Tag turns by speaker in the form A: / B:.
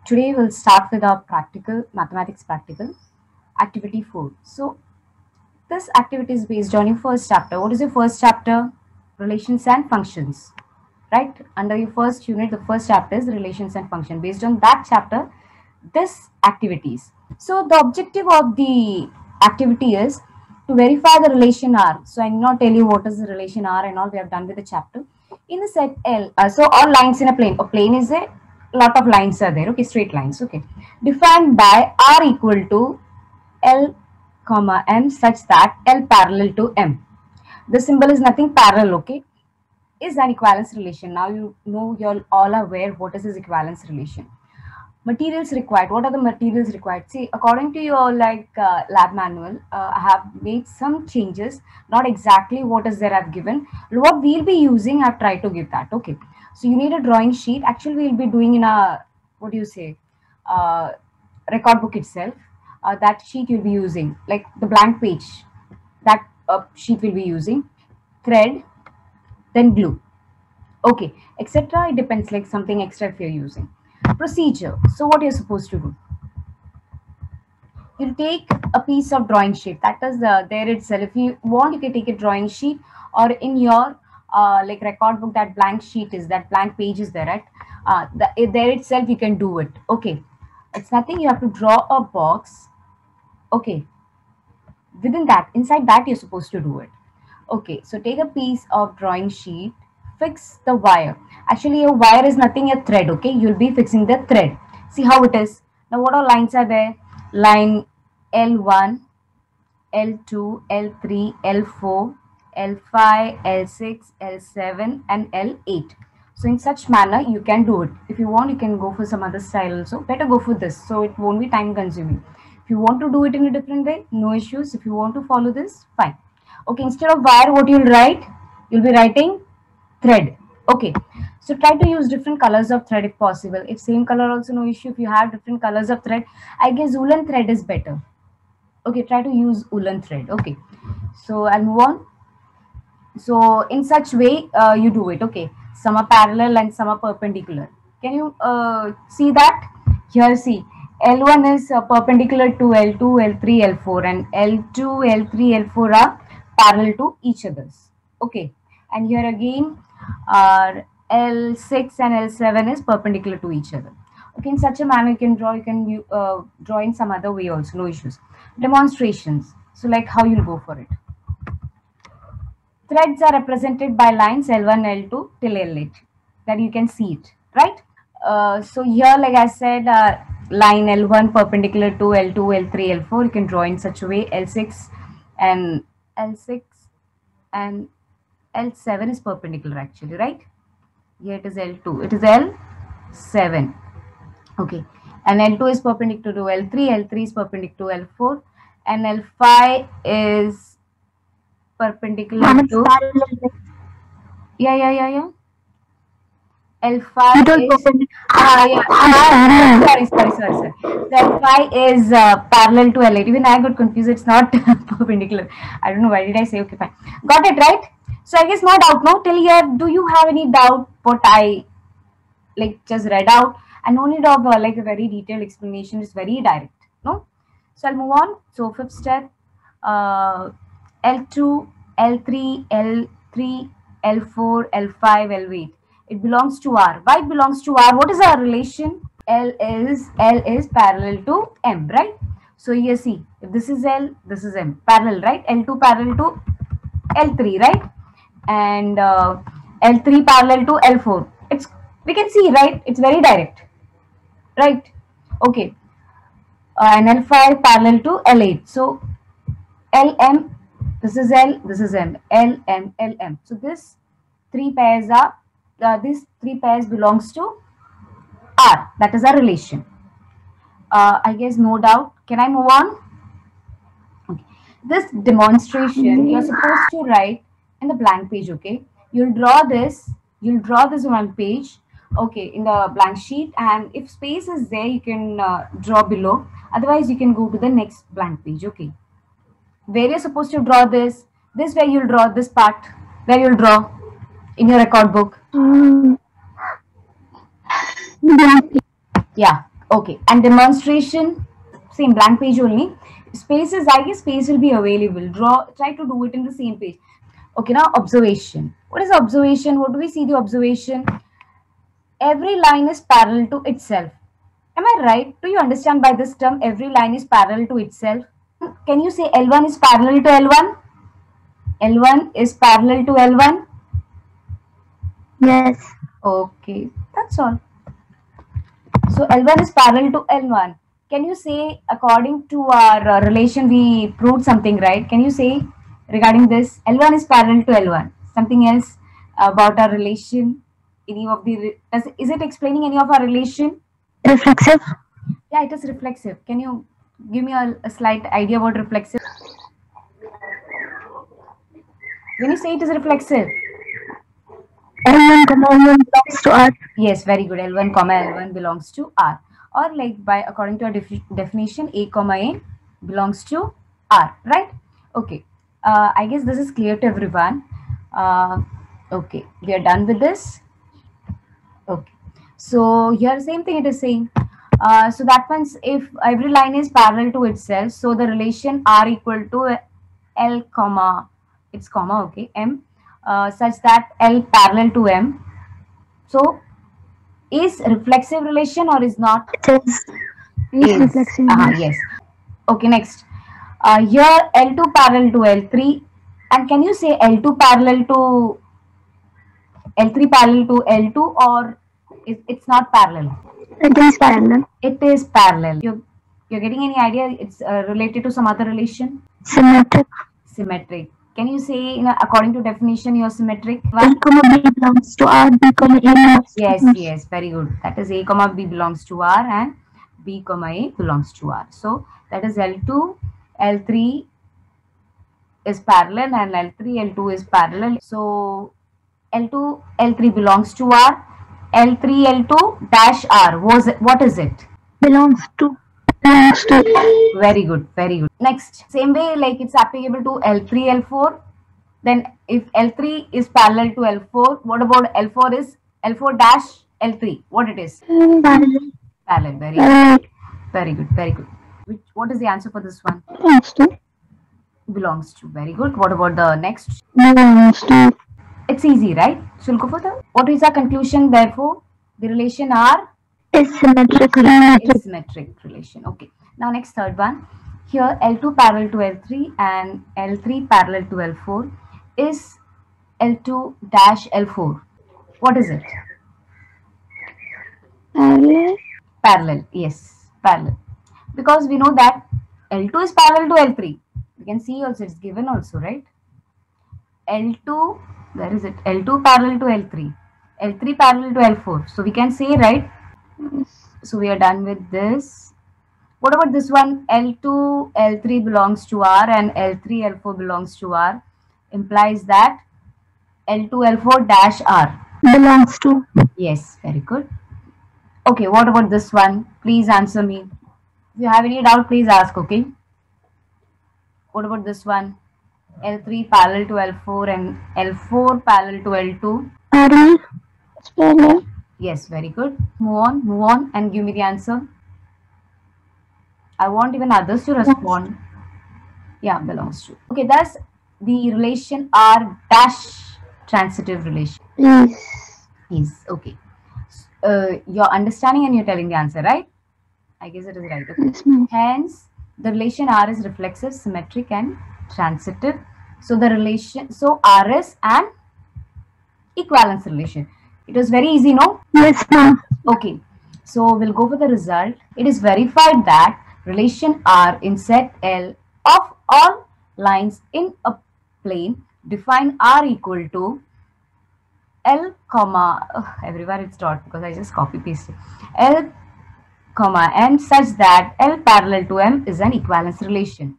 A: Today we'll start with our practical, mathematics practical, activity 4. So this activity is based on your first chapter. What is your first chapter? Relations and functions, right? Under your first unit, the first chapter is relations and function. Based on that chapter, this activities. So the objective of the activity is to verify the relation R. So I will not tell you what is the relation R and all. We have done with the chapter. In the set L, so all lines in a plane. A plane is a lot of lines are there. Okay, straight lines. Okay, defined by R equal to L comma M such that L parallel to M. The symbol is nothing parallel. Okay, is an equivalence relation. Now you know you're all aware what is this equivalence relation. Materials required. What are the materials required? See, according to your lab manual, I have made some changes. Not exactly what is there I've given. What we'll be using, I've tried to give that. Okay. So you need a drawing sheet. Actually, we'll be doing in a, what do you say, uh, record book itself. That sheet you'll be using, like the blank page. That sheet will be using. Thread, then glue. Okay, etc. It depends, like something extra if you're using. Procedure. So what you're supposed to do? You'll take a piece of drawing sheet that is there itself. If you want, you can take a drawing sheet, or in your like record book, that blank sheet is, that blank page is there, right? There itself you can do it. Okay, it's nothing. You have to draw a box. Okay, within that, inside that you're supposed to do it. Okay, so take a piece of drawing sheet, fix the wire. Actually, a wire is nothing, a thread. Okay, you'll be fixing the thread. See how it is. Now, what all lines are there? Line L1, L2, L3, L4, L5, L6, L7, and L8. So, in such manner, you can do it. If you want, you can go for some other style also. Better go for this, so it won't be time consuming. If you want to do it in a different way, no issues. If you want to follow this, fine. Okay, instead of wire, what you'll write? You'll be writing thread. Okay, so try to use different colors of thread if possible. If same color also, no issue. If you have different colors of thread, I guess woolen thread is better. Okay, try to use woolen thread. Okay, so I'll move on. So in such way, you do it. Okay, some are parallel and some are perpendicular. Can you see that? Here, see, L1 is perpendicular to L2, L3, L4, and L2, L3, L4 are parallel to each others. Okay, and here again, L6 and L7 is perpendicular to each other. Okay, in such a manner you can draw. You can draw in some other way also, no issues. Demonstrations. So like how you'll go for it. Threads are represented by lines L1, L2 till L8. That you can see it, right? So here, like I said, line L1 perpendicular to L2, L3, L4. You can draw in such a way. L6 and L7 is perpendicular actually, right? Here it is L2. It is L7. Okay. And L2 is perpendicular to L3. L3 is perpendicular to L4. And L5 is perpendicular to... Yeah. L5 is sorry. So L5 is parallel to L8. Even I got confused. It's not perpendicular. I don't know why did I say. Okay, fine. Got it, right? So I guess no doubt now. Till here, do you have any doubt what I like just read out? And no need of like a very detailed explanation. It's very direct. No. So I'll move on. So fifth step, L2, L3, L3, L4, L5, L8. It belongs to R. Why it belongs to R? What is our relation? L is parallel to M, right? So here see, if this is L, this is M. Parallel, right? L2 parallel to L3, right? And L3 parallel to L4. We can see, right? It's very direct, right? Okay. And L5 parallel to L8. So LM, this is L, this is M. LM, LM. So these three pairs belongs to R. That is our relation. I guess no doubt. Can I move on? Okay. This demonstration you're supposed to write in the blank page. Okay, you'll draw this one page. Okay, in the blank sheet, and if space is there, you can draw below. Otherwise, you can go to the next blank page. Okay, where you're supposed to draw this where you'll draw this part, where you'll draw in your record book. Yeah. Okay, and demonstration, same blank page only. Spaces, I guess space will be available. Try to do it in the same page. Okay, now observation. What is observation? What do we see the observation? Every line is parallel to itself. Am I right? Do you understand by this term, every line is parallel to itself? Can you say L1 is parallel to L1? L1 is parallel to L1?
B: Yes.
A: Okay, that's all. So L1 is parallel to L1. Can you say, according to our relation, we proved something, right? Can you say regarding this? L1 is parallel to L1. Something else about our relation? Any of the is it explaining any of our relation?
B: Reflexive.
A: Yeah, it is reflexive. Can you give me a slight idea about reflexive? When you say it is reflexive,
B: L1, L1 belongs to R.
A: yes, very good. L1 comma L1 belongs to R, or like by according to our definition, A comma A belongs to R, right? Okay. I guess this is clear to everyone. Okay, we are done with this. Okay. So here, same thing it is saying. So that means if every line is parallel to itself, so the relation R equal to L comma, it's comma, okay, M, such that L parallel to M. So is reflexive relation or is not?
B: It is reflexive.
A: Yes. Okay, next. Here L2 parallel to L3, and can you say L2 parallel to L3 parallel to L2, or it's not parallel?
B: It is parallel.
A: It is parallel. You're getting any idea? It's related to some other relation?
B: Symmetric.
A: Symmetric. Can you say, according to definition, you're symmetric?
B: A comma B belongs to R, B comma A belongs to
A: Yes,
B: R.
A: yes, very good. That is A comma B belongs to R and B comma A belongs to R. So that is L2, L3 is parallel and L3, L2 is parallel. So L2, L3 belongs to R. L3, L2 dash R. What is it?
B: Belongs to. Belongs to.
A: Very good, very good. Next, same way like it's applicable to L3, L4. Then if L3 is parallel to L4, what about L4 is L4 dash L3? What it is?
B: Parallel.
A: Parallel. Very good. Very good. Very good. What is the answer for this one?
B: Belongs to.
A: Belongs to. Very good. What about the next?
B: Belongs to.
A: It's easy, right? So we'll go for the. What is our conclusion? Therefore, the relation R
B: is symmetric.
A: Is symmetric relation. Okay. Now next third one. Here L2 parallel to L3 and L3 parallel to L4 is L2 dash L4. What is it?
B: Parallel.
A: Parallel. Yes, parallel. Because we know that L2 is parallel to L3. We can see also it's given also, right? L2, where is it? L2 parallel to L3. L3 parallel to L4. So we can say, right? So we are done with this. What about this one? L2, L3 belongs to R and L3, L4 belongs to R. Implies that L2, L4 dash R
B: belongs to.
A: Yes, very good. Okay, what about this one? Please answer me. If you have any doubt, please ask, okay? What about this one? L3 parallel to L4 and L4 parallel to L2.
B: Parallel.
A: Yes, very good. Move on and give me the answer. I want even others to respond. Yeah, belongs to. Okay, that's the relation R dash transitive relation. Is okay. You're understanding and you're telling the answer, right? I guess it is right. Okay.
B: Yes,
A: hence, the relation R is reflexive, symmetric, and transitive. So the relation, so R is an equivalence relation. It was very easy, no?
B: Yes, ma'am.
A: Okay. So we'll go for the result. It is verified that relation R in set L of all lines in a plane define R equal to L comma, everywhere it's dot because I just copy pasted, L comma M such that L parallel to M is an equivalence relation.